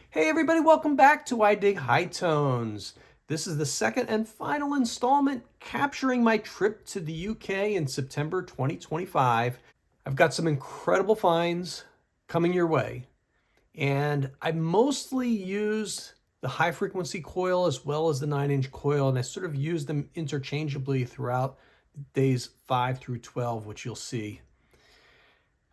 Hey everybody, welcome back to I Dig High Tones. This is the second and final installment capturing my trip to the UK in September 2025. I've got some incredible finds coming your way, and I mostly used the high frequency coil as well as the 9-inch coil, and I sort of used them interchangeably throughout days 5 through 12, which you'll see.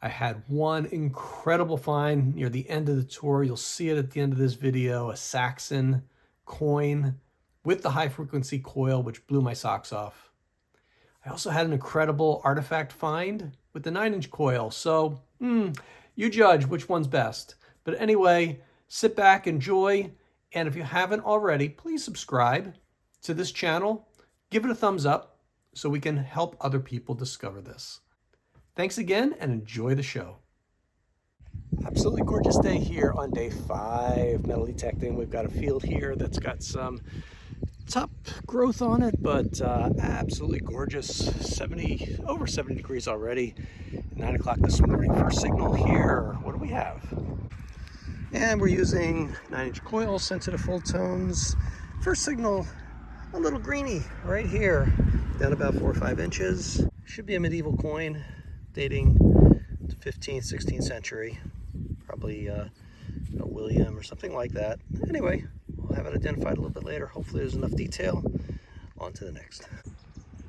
I had one incredible find near the end of the tour. You'll see it at the end of this video, a Saxon coin with the high frequency coil, which blew my socks off. I also had an incredible artifact find with the 9-inch coil. So you judge which one's best. But anyway, sit back, enjoy. And if you haven't already, please subscribe to this channel. Give it a thumbs up so we can help other people discover this. Thanks again and enjoy the show. Absolutely gorgeous day here on day 5 metal detecting. We've got a field here that's got some top growth on it, but absolutely gorgeous. Over 70 degrees already. 9 o'clock this morning. First signal here. What do we have? And we're using 9-inch coil, sensitive full tones. First signal, a little greeny right here, down about 4 or 5 inches. Should be a medieval coin, dating to 15th, 16th century, probably a William or something like that. Anyway, we'll have it identified a little bit later. Hopefully there's enough detail. On to the next.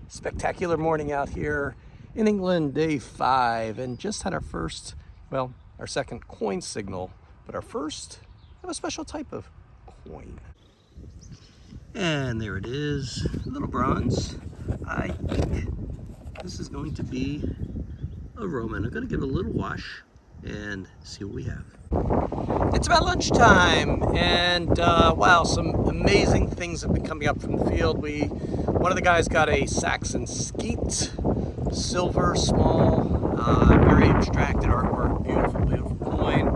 Spectacular morning out here in England, day 5, and just had our first, well, our second coin signal, but our first of a special type of coin. And there it is, a little bronze. I think this is going to be a Roman. I'm going to give it a little wash and see what we have. It's about lunchtime, and wow, some amazing things have been coming up from the field. One of the guys got a Saxon skeet, silver, small, very abstracted artwork, beautiful, beautiful coin.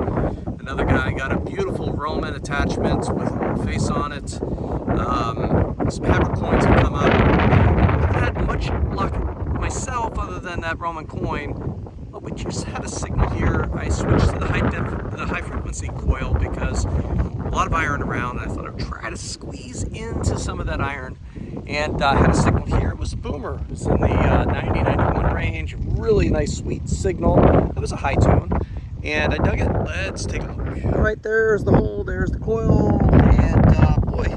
Another guy got a beautiful Roman attachment with a little face on it. Some hammer coins have come up. I haven't had much luck myself other than that Roman coin, but we just had a signal here. I switched to the high frequency coil because a lot of iron around, and I thought I'd try to squeeze into some of that iron, and had a signal here. It was a boomer. It was in the 90-91 range. Really nice sweet signal. It was a high tone, and I dug it. Let's take a look. All right, there's the hole, there's the coil, and boy,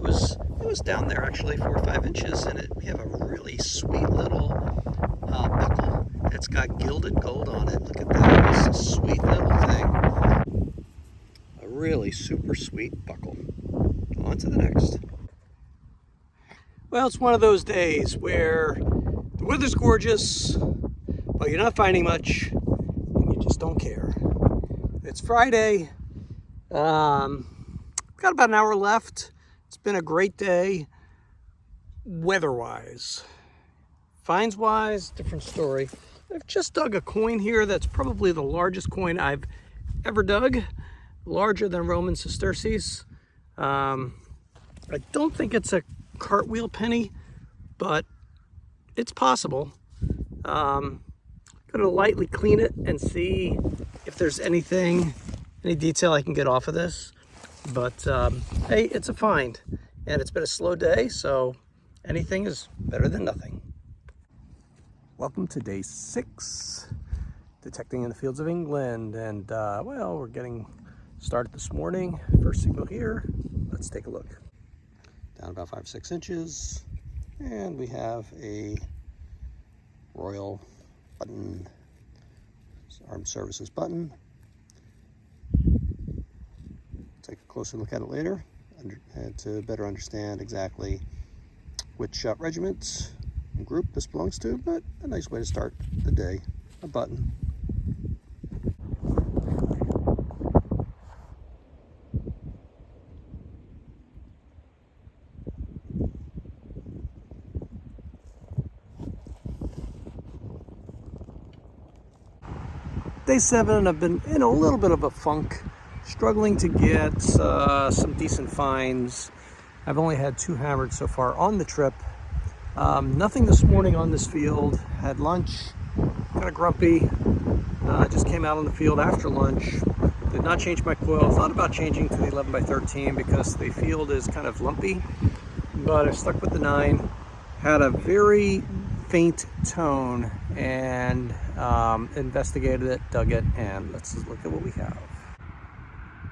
it was down there actually 4 or 5 inches, and we have a really sweet little buckle. It's got gilded gold on it. Look at that. It's a sweet little thing. A really super sweet buckle. On to the next. Well, it's one of those days where the weather's gorgeous, but you're not finding much, and you just don't care. It's Friday. Got about an hour left. It's been a great day, weather-wise. Finds-wise, different story. I've just dug a coin here that's probably the largest coin I've ever dug, larger than Roman sesterces. I don't think it's a cartwheel penny, but it's possible. Gonna lightly clean it and see if there's any detail I can get off of this. But hey, it's a find, and it's been a slow day, so anything is better than nothing. Welcome to day 6, detecting in the fields of England, and well, we're getting started this morning. First signal here. Let's take a look. Down about 5 or 6 inches, and we have a Royal button, Armed Services button. Take a closer look at it later to better understand exactly which regiment and group this belongs to, but a nice way to start the day, a button. Day 7, I've been in a little bit of a funk, struggling to get some decent finds. I've only had 2 hammered so far on the trip. Nothing this morning on this field. Had lunch, kind of grumpy. Just came out on the field after lunch. Did not change my coil. Thought about changing to the 11x13 because the field is kind of lumpy, but I stuck with the 9. Had a very faint tone and investigated it, dug it, and let's look at what we have.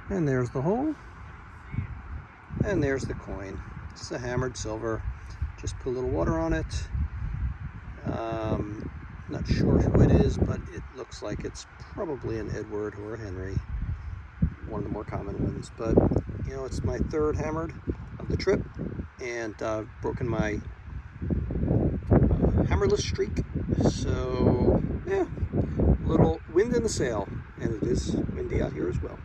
And there's the hole, and there's the coin. It's a hammered silver. Just put a little water on it. Not sure who it is, but it looks like it's probably an Edward or a Henry, one of the more common ones. But you know, it's my 3rd hammered of the trip, and broken my hammerless streak. So yeah, a little wind in the sail, and it is windy out here as well.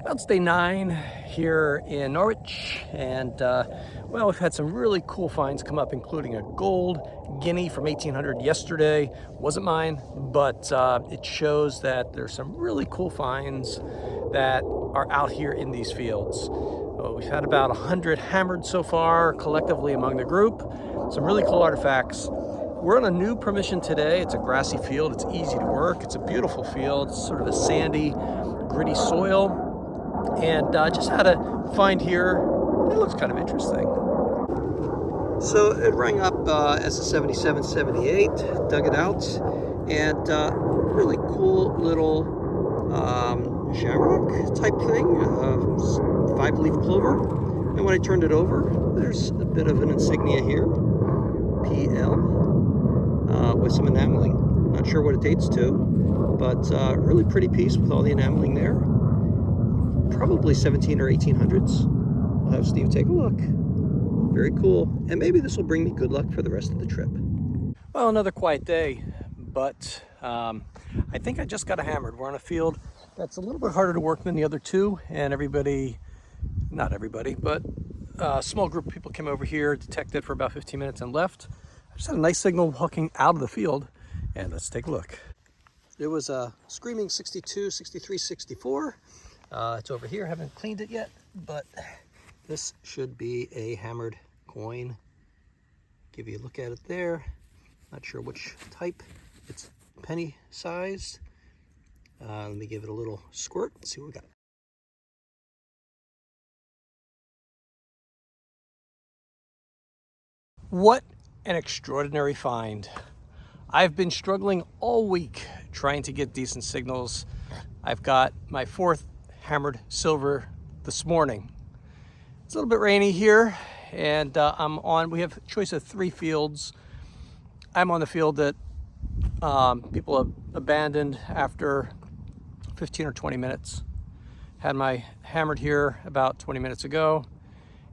Well, it's day 9 here in Norwich, and well, we've had some really cool finds come up, including a gold guinea from 1800 yesterday. Wasn't mine, but it shows that there's some really cool finds that are out here in these fields. We've had about 100 hammered so far, collectively among the group. Some really cool artifacts. We're on a new permission today. It's a grassy field. It's easy to work. It's a beautiful field. It's sort of a sandy, gritty soil. And just had a find here. It looks kind of interesting. So it rang up as a 7778, dug it out, and really cool little shamrock type thing, 5-leaf clover. And when I turned it over, there's a bit of an insignia here, PL, with some enameling. Not sure what it dates to, but really pretty piece with all the enameling there. Probably 17 or 1800s. I'll have Steve take a look. Very cool. And maybe this will bring me good luck for the rest of the trip. Well, another quiet day, but I think I just got hammered. We're on a field that's a little bit harder to work than the other 2, and everybody, not everybody, but a small group of people came over here, detected for about 15 minutes and left. I just had a nice signal walking out of the field, and let's take a look. It was a screaming 62, 63, 64. It's over here. Haven't cleaned it yet, but this should be a hammered coin. Give you a look at it there. Not sure which type. It's penny sized. Let me give it a little squirt and see what we got. What an extraordinary find. I've been struggling all week trying to get decent signals. I've got my 4th hammered silver this morning. It's a little bit rainy here, and we have a choice of 3 fields. I'm on the field that people have abandoned after 15 or 20 minutes. Had my hammered here about 20 minutes ago,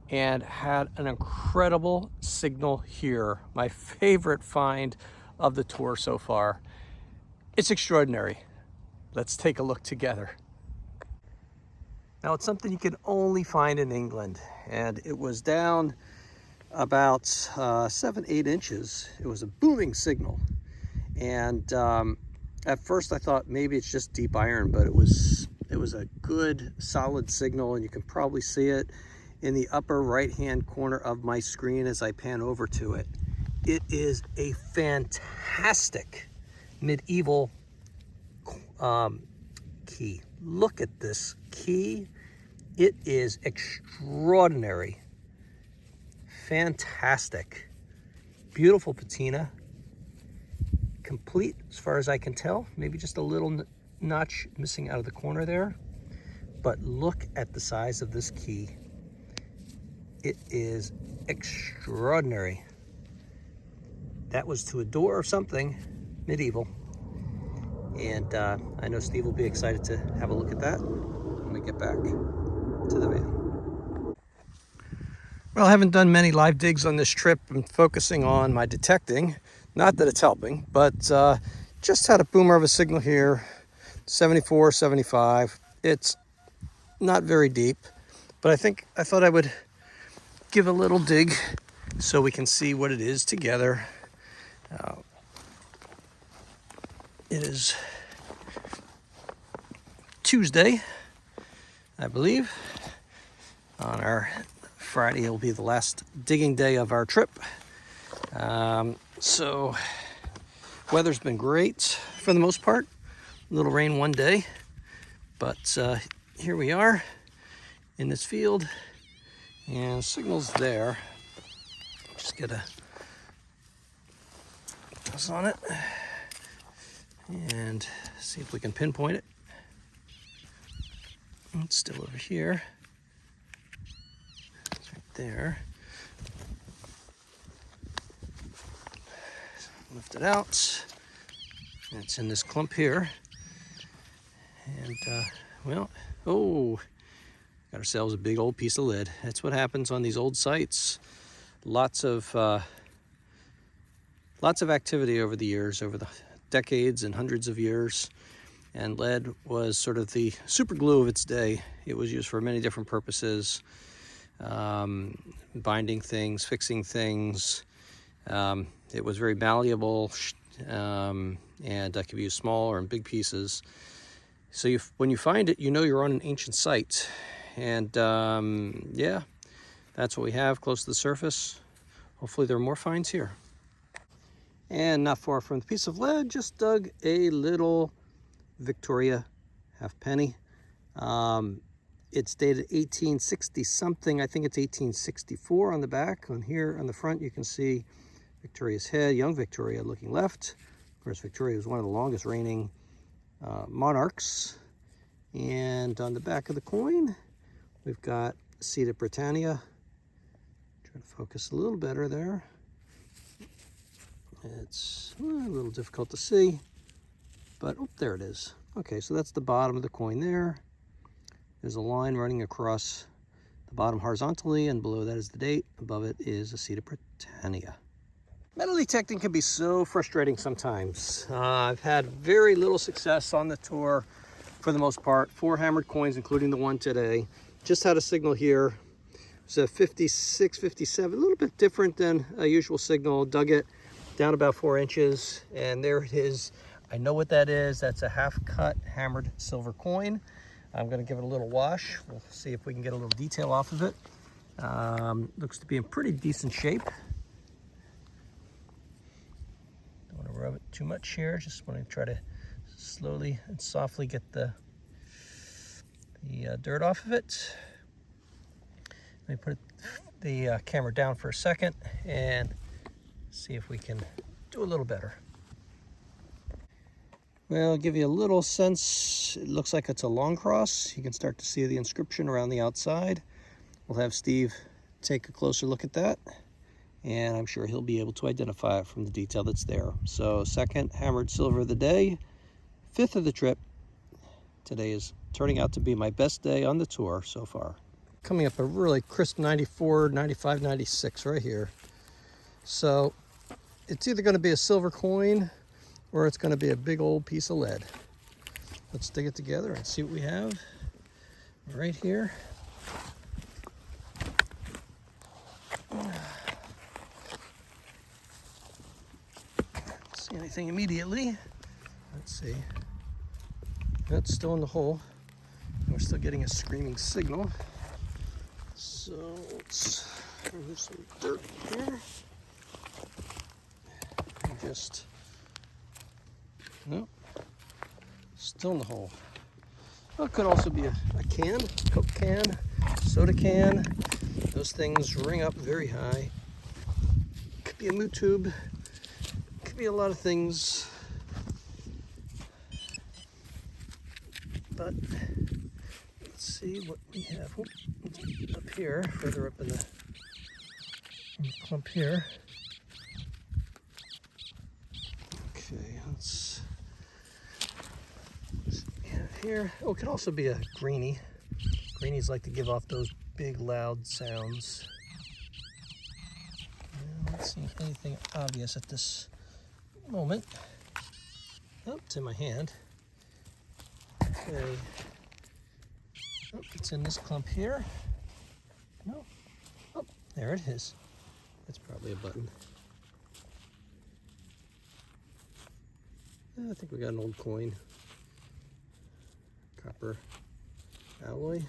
and had an incredible signal here. My favorite find of the tour so far. It's extraordinary. Let's take a look together. Now, it's something you can only find in England, and it was down about 7-8 inches. It was a booming signal, and at first I thought maybe it's just deep iron, but it was a good solid signal, and you can probably see it in the upper right hand corner of my screen as I pan over to it. It is a fantastic medieval key. Look at this key. It is extraordinary. Fantastic. Beautiful patina. Complete as far as I can tell. Maybe just a little notch missing out of the corner there. But look at the size of this key. It is extraordinary. That was to a door or something, medieval. And I know Steve will be excited to have a look at that when we get back to the van. Well, I haven't done many live digs on this trip. I'm focusing on my detecting. Not that it's helping, but just had a boomer of a signal here, 74, 75. It's not very deep, but I thought I would give a little dig so we can see what it is together. It is Tuesday, I believe. On our Friday, it will be the last digging day of our trip. So weather's been great for the most part. A little rain one day, but here we are in this field, and signal's there. Just get a buzz on it and see if we can pinpoint it. It's still over here. It's right there. Lift it out. It's in this clump here. And, well, oh, got ourselves a big old piece of lead. That's what happens on these old sites. Lots of activity over the years, over the decades and hundreds of years. And lead was sort of the super glue of its day. It was used for many different purposes, binding things, fixing things. It was very malleable, and could be used small or in big pieces. So when you find it, you know you're on an ancient site. And yeah, that's what we have close to the surface. Hopefully there are more finds here. And not far from the piece of lead, just dug a little Victoria halfpenny. It's dated 1860 something. I think it's 1864 on the back. On here on the front you can see Victoria's head, young Victoria looking left. Of course, Victoria was one of the longest reigning monarchs. And on the back of the coin we've got a seat of Britannia. Try to focus a little better there. It's a little difficult to see, but oh, there it is. Okay, so that's the bottom of the coin there. There's a line running across the bottom horizontally, and below that is the date. Above it is a seat of Britannia. Metal detecting can be so frustrating sometimes. I've had very little success on the tour for the most part. 4 hammered coins, including the one today. Just had a signal here. It's a 56, 57, a little bit different than a usual signal. Dug it down about 4 inches, and there it is. I know what that is. That's a half-cut hammered silver coin. I'm going to give it a little wash. We'll see if we can get a little detail off of it. Looks to be in pretty decent shape. Don't want to rub it too much here. Just want to try to slowly and softly get the dirt off of it. Let me put the camera down for a second and see if we can do a little better. Well, I'll give you a little sense. It looks like it's a long cross. You can start to see the inscription around the outside. We'll have Steve take a closer look at that, and I'm sure he'll be able to identify it from the detail that's there. So, second hammered silver of the day, 5th of the trip. Today is turning out to be my best day on the tour so far. Coming up a really crisp 94, 95, 96 right here. So it's either going to be a silver coin or it's going to be a big old piece of lead. Let's dig it together and see what we have right here. Don't see anything immediately. Let's see. That's still in the hole. We're still getting a screaming signal. So let's remove some dirt here. And just, no, still in the hole. Well, it could also be a can, Coke can, soda can. Those things ring up very high. Could be a moo tube. Could be a lot of things. But let's see what we have. Oh, up here, further up in the clump here. Okay, let's see what we have here. Oh, it could also be a greenie. Greenies like to give off those big loud sounds. I'm not seeing anything obvious at this moment. Oh, it's in my hand. Okay. Oh, it's in this clump here. No. Oh, there it is. That's probably a button. I think we got an old coin. Copper alloy.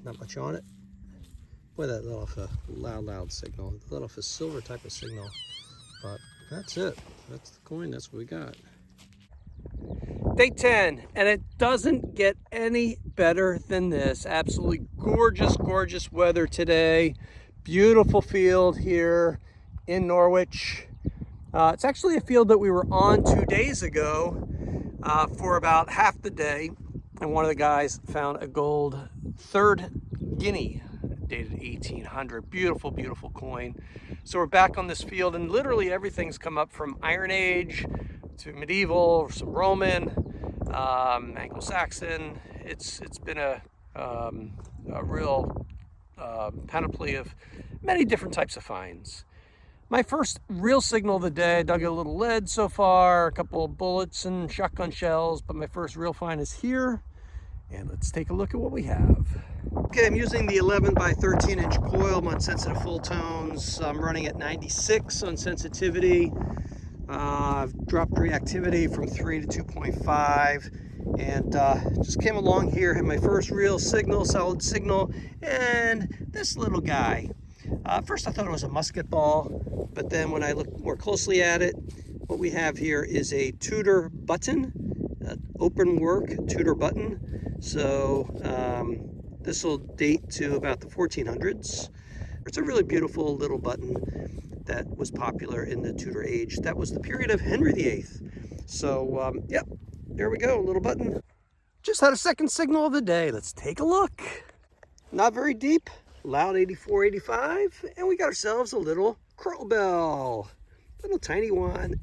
Not much on it. Boy, that let off a loud signal. Let off a silver type of signal. But that's it. That's the coin. That's what we got. Day 10, and it doesn't get any better than this. Absolutely gorgeous, gorgeous weather today. Beautiful field here in Norwich. It's actually a field that we were on 2 days ago for about half the day. And one of the guys found a gold third guinea, dated 1800. Beautiful, beautiful coin. So we're back on this field, and literally everything's come up from Iron Age to medieval, some Roman, Anglo-Saxon. It's been a real panoply of many different types of finds. My first real signal of the day, I dug a little lead so far, a couple of bullets and shotgun shells, but my first real find is here. And let's take a look at what we have. Okay, I'm using the 11 by 13 inch coil. I'm on sensitive full tones. I'm running at 96 on sensitivity. I've dropped reactivity from 3 to 2.5, and just came along here, had my first real signal, solid signal, and this little guy. First I thought it was a musket ball, but then when I looked more closely at it, what we have here is a Tudor button, open work Tudor button. So this will date to about the 1400s. It's a really beautiful little button that was popular in the Tudor age. That was the period of Henry VIII. So, yep, there we go, little button. Just had a second signal of the day. Let's take a look. Not very deep, loud 84, 85, and we got ourselves a little curl bell. Little tiny one.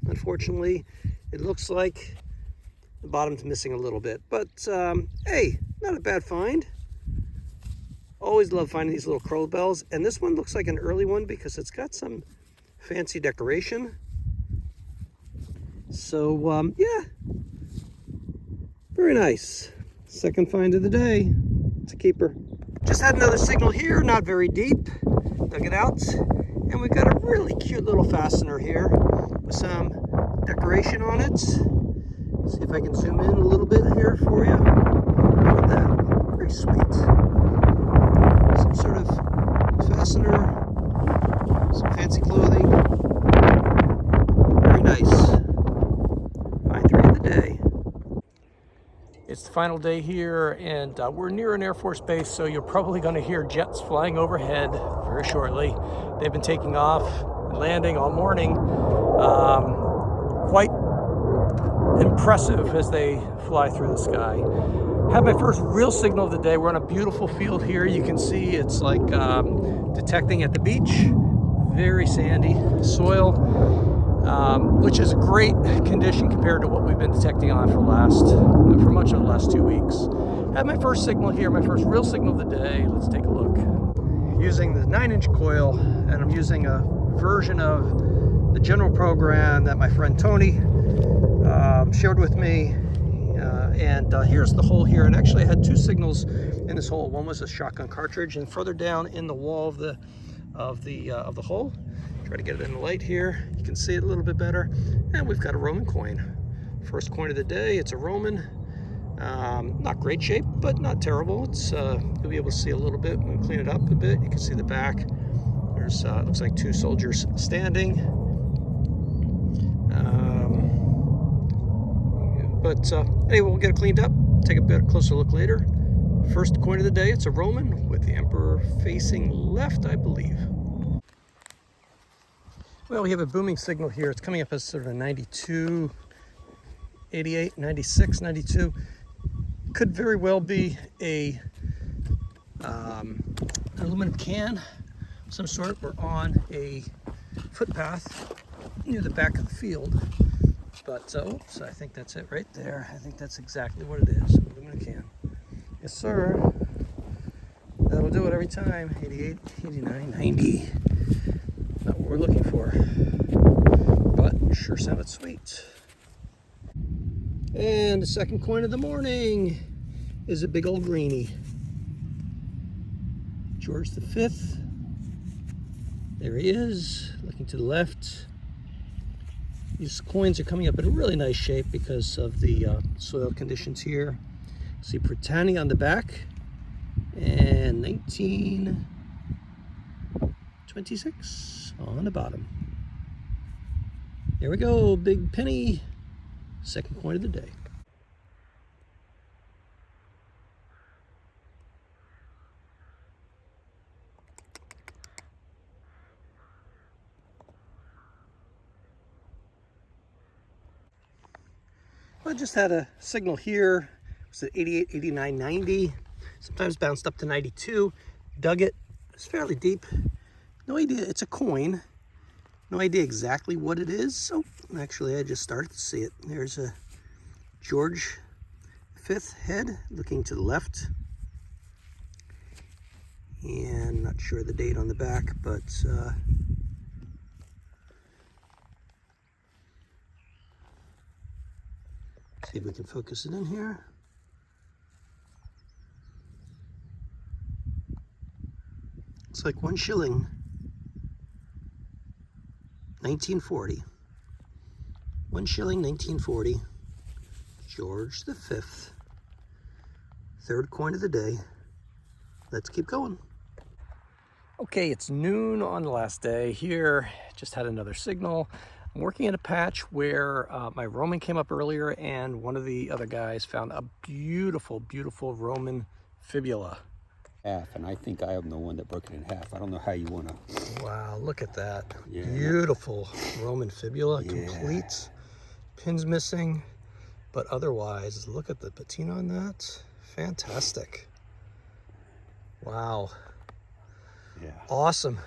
Unfortunately, it looks like the bottom's missing a little bit, but hey, not a bad find. Always love finding these little curl bells, and this one looks like an early one because it's got some fancy decoration. So yeah, very nice. Second find of the day. It's a keeper. Just had another signal here, not very deep. Dug it out, and we've got a really cute little fastener here with some decoration on it. See if I can zoom in a little bit here for you. Look at that, very sweet. Some sort of fastener, some fancy clothing. Very nice. Find 3 of the day. It's the final day here, and we're near an Air Force base, so you're probably going to hear jets flying overhead very shortly. They've been taking off and landing all morning. Quite impressive as they fly through the sky. Had my first real signal of the day. We're on a beautiful field here. You can see it's like detecting at the beach. Very sandy soil, which is a great condition compared to what we've been detecting on for much of the last 2 weeks. Had my first signal here, my first real signal of the day. Let's take a look. Using the 9-inch coil, and I'm using a version of the general program that my friend Tony shared with me. And here's the hole here, and actually I had 2 signals in this hole. One was a shotgun cartridge, and further down in the wall of the hole. Try to get it in the light here. You can see it a little bit better. And we've got a Roman coin. First coin of the day. It's a Roman. Not great shape, but not terrible. It's you'll be able to see a little bit when we clean it up a bit. You can see the back. There's looks like 2 soldiers standing. But anyway, we'll get it cleaned up, take a bit closer look later. First coin of the day, it's a Roman with the emperor facing left, I believe. Well, we have a booming signal here. It's coming up as sort of a 92, 88, 96, 92. Could very well be a aluminum can of some sort. We're on a footpath near the back of the field. But, oops, I think that's it right there. I think that's exactly what it is, aluminum can. Yes, sir. That'll do it every time. 88, 89, 90. Not what we're looking for. But sure sounded sweet. And the second coin of the morning is a big old greenie. George V. There he is, looking to the left. These coins are coming up in a really nice shape because of the soil conditions here. See Britannia on the back, and 19 26 on the bottom. There we go, big penny. Second coin of the day. I just had a signal here. It was at 88, 89, 90. Sometimes bounced up to 92. Dug it. It's fairly deep. No idea. It's a coin. No idea exactly what it is. So actually, I just started to see it. There's a George V head looking to the left. And not sure the date on the back, but see if we can focus it in here. It's like 1 shilling, 1940. 1 shilling, 1940. George V. Third coin of the day. Let's keep going. Okay, it's noon on the last day here. Just had another signal. I'm working in a patch where my Roman came up earlier, and one of the other guys found a beautiful, beautiful Roman fibula. And I think I am the one that broke it in half. I don't know how you want to. Wow, look at that. Yeah. Beautiful Roman fibula, Yeah. complete. Pins missing, but otherwise, look at the patina on that. Fantastic. Wow. Yeah. Awesome.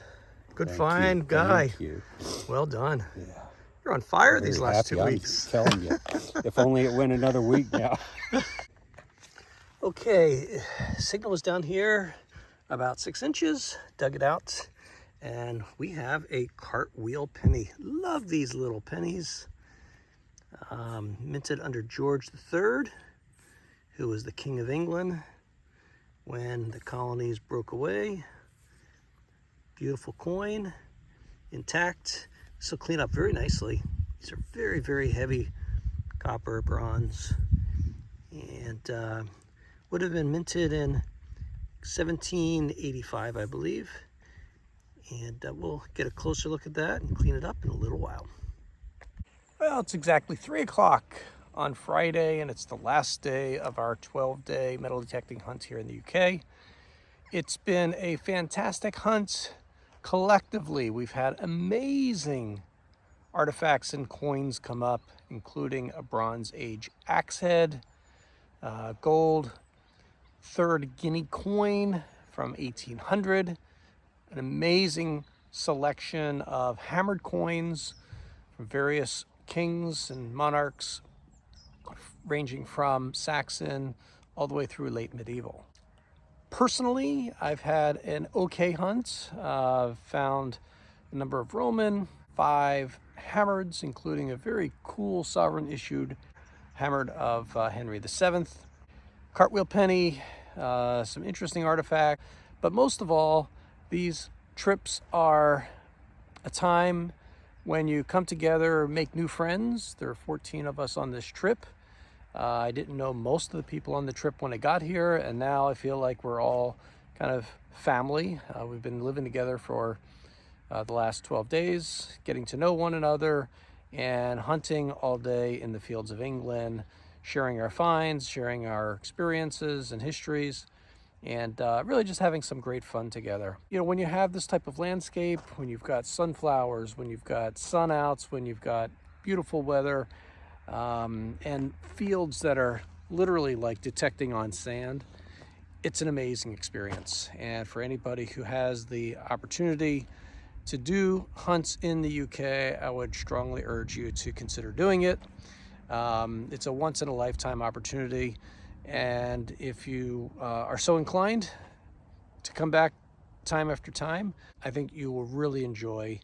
Good Thank find, you. guy. Thank you. Well done. Yeah. You're on fire Very these last happy. 2 I'm weeks. telling you. If only it went another week now. Okay, signal was down here about 6 inches, dug it out, and we have a cartwheel penny. Love these little pennies. Minted under George III, who was the King of England when the colonies broke away. Beautiful coin, intact. This will clean up very nicely. These are very, very heavy copper, bronze, and would have been minted in 1785, I believe. And we'll get a closer look at that and clean it up in a little while. Well, it's exactly 3 o'clock on Friday, and it's the last day of our 12-day metal detecting hunt here in the UK. It's been a fantastic hunt. Collectively, we've had amazing artifacts and coins come up, including a Bronze Age axe head, gold, third guinea coin from 1800, an amazing selection of hammered coins from various kings and monarchs, ranging from Saxon all the way through late medieval. Personally, I've had an okay hunt. Found a number of Roman, 5 hammereds, including a very cool sovereign issued hammered of Henry VII. Cartwheel penny, some interesting artifact, but most of all, these trips are a time when you come together, make new friends. There are 14 of us on this trip. I didn't know most of the people on the trip when I got here, and now I feel like we're all kind of family. We've been living together for the last 12 days, getting to know one another, and hunting all day in the fields of England, sharing our finds, sharing our experiences and histories, and really just having some great fun together. You know, when you have this type of landscape, when you've got sunflowers, when you've got sunouts, when you've got beautiful weather, and fields that are literally like detecting on sand, it's an amazing experience. And for anybody who has the opportunity to do hunts in the UK, I would strongly urge you to consider doing it. It's a once in a lifetime opportunity, and if you are so inclined to come back time after time, I think you will really enjoy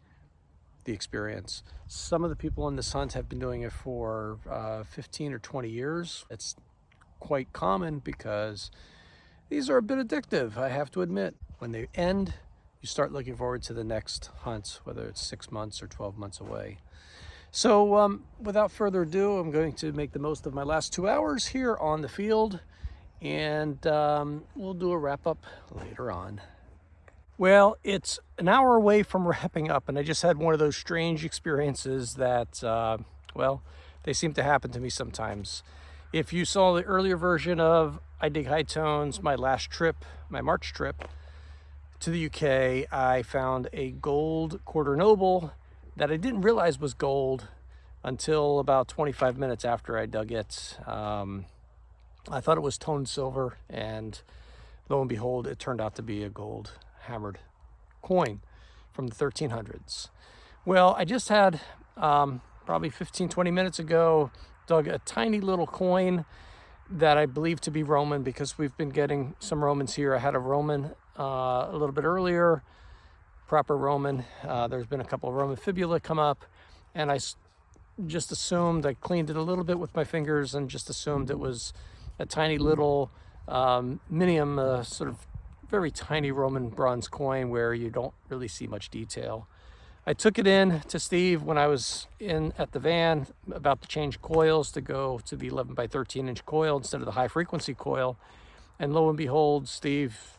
the experience. Some of the people on this hunt have been doing it for 15 or 20 years. It's quite common because these are a bit addictive, I have to admit. When they end, you start looking forward to the next hunt, whether it's 6 months or 12 months away. So without further ado, I'm going to make the most of my last 2 hours here on the field, and we'll do a wrap up later on. Well, it's an hour away from wrapping up, and I just had one of those strange experiences that, well, they seem to happen to me sometimes. If you saw the earlier version of I Dig High Tones, my last trip, my March trip to the UK, I found a gold quarter noble that I didn't realize was gold until about 25 minutes after I dug it. I thought it was toned silver, and lo and behold, it turned out to be a gold hammered coin from the 1300s. Well, I just had probably 15-20 minutes ago dug a tiny little coin that I believe to be Roman, because we've been getting some Romans here. I had a Roman a little bit earlier, proper Roman. There's been a couple of Roman fibula come up, and I just assumed, I cleaned it a little bit with my fingers and just assumed it was a tiny little minium, sort of very tiny Roman bronze coin where you don't really see much detail. I took it in to Steve when I was in at the van about to change coils to go to the 11 by 13 inch coil instead of the high frequency coil. And lo and behold, Steve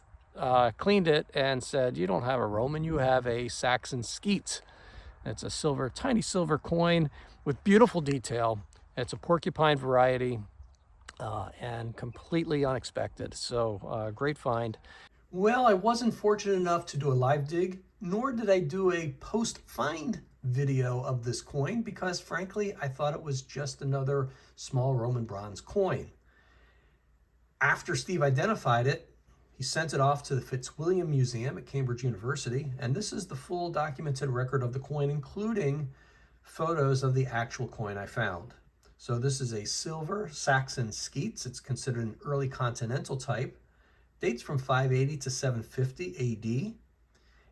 cleaned it and said, "You don't have a Roman, you have a Saxon skeet." It's a silver, tiny silver coin with beautiful detail. It's a porcupine variety and completely unexpected. So great find. Well, I wasn't fortunate enough to do a live dig, nor did I do a post-find video of this coin, because frankly, I thought it was just another small Roman bronze coin. After Steve identified it, he sent it off to the Fitzwilliam Museum at Cambridge University, and this is the full documented record of the coin, including photos of the actual coin I found. So this is a silver Saxon skeets. It's considered an early continental type. Dates from 580 to 750 AD.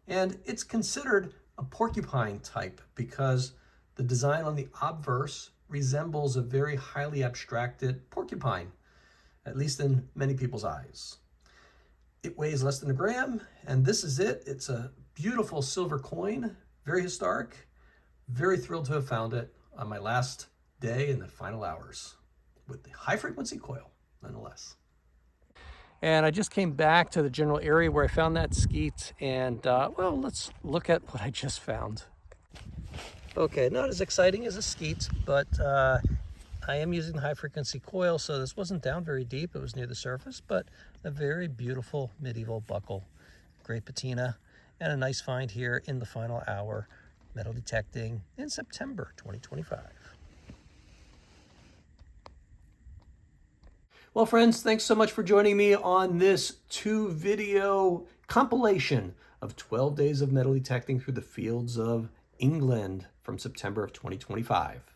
And it's considered a porcupine type because the design on the obverse resembles a very highly abstracted porcupine, at least in many people's eyes. It weighs less than a gram, and this is it. It's a beautiful silver coin, very historic. Very thrilled to have found it on my last day in the final hours with the high frequency coil, nonetheless. And I just came back to the general area where I found that skeet, and well, let's look at what I just found. Okay, not as exciting as a skeet, but I am using the high frequency coil, so this wasn't down very deep. It was near the surface, but a very beautiful medieval buckle. Great patina, and a nice find here in the final hour, metal detecting in September 2025. Well, friends, thanks so much for joining me on this 2-video compilation of 12 days of metal detecting through the fields of England from September of 2025.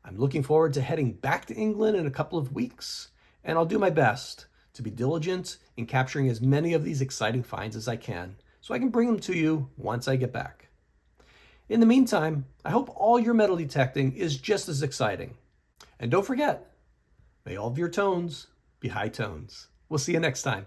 I'm looking forward to heading back to England in a couple of weeks, and I'll do my best to be diligent in capturing as many of these exciting finds as I can, so I can bring them to you once I get back. In the meantime, I hope all your metal detecting is just as exciting. And don't forget, may all of your tones be high tones. We'll see you next time.